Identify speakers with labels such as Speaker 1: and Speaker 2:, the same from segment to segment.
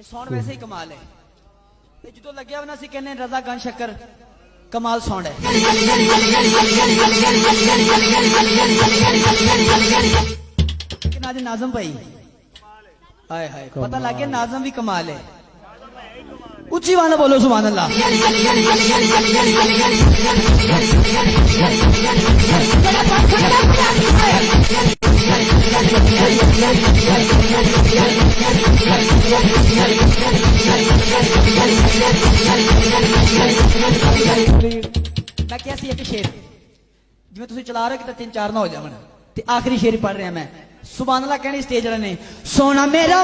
Speaker 1: sound वैसे ही कमाल है जो लग्या ना सी कहने रजा गन शक्कर कमाल सौंड है लेकिन आज नाजम भाई हाय हाय पता लग गया नाजम भी कमाल है उच्ची वाला बोलो सुभान अल्लाह मैं क्या सी एक शेर जिवें तुसीं चला रहे हो कि 3-4 ना हो जावन ते आखिरी शेर पढ़ रहा मैं सुभान अल्लाह कहनी स्टेज वाले ने सोना मेरा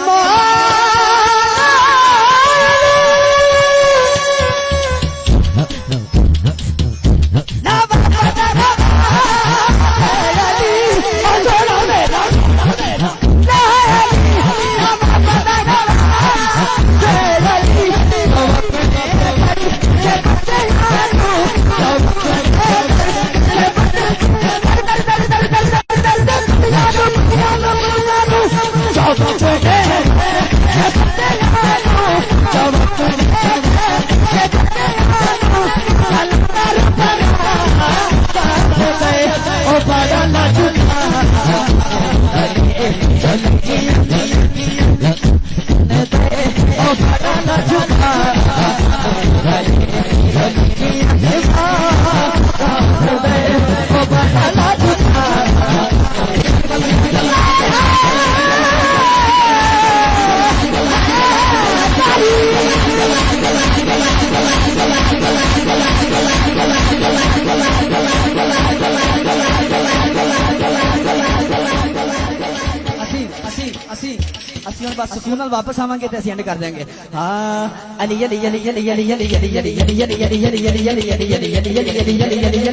Speaker 1: वापस आवांगे तो एंड कर देंगे हाँ अली अली अली अली अली अली अली अली अली अली अली अली अली अली अली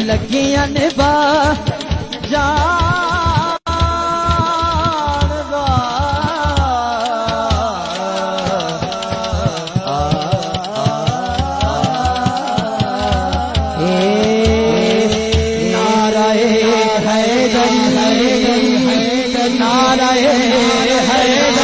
Speaker 1: लगियां निभा नाराए हैदरी नाराए हैदरी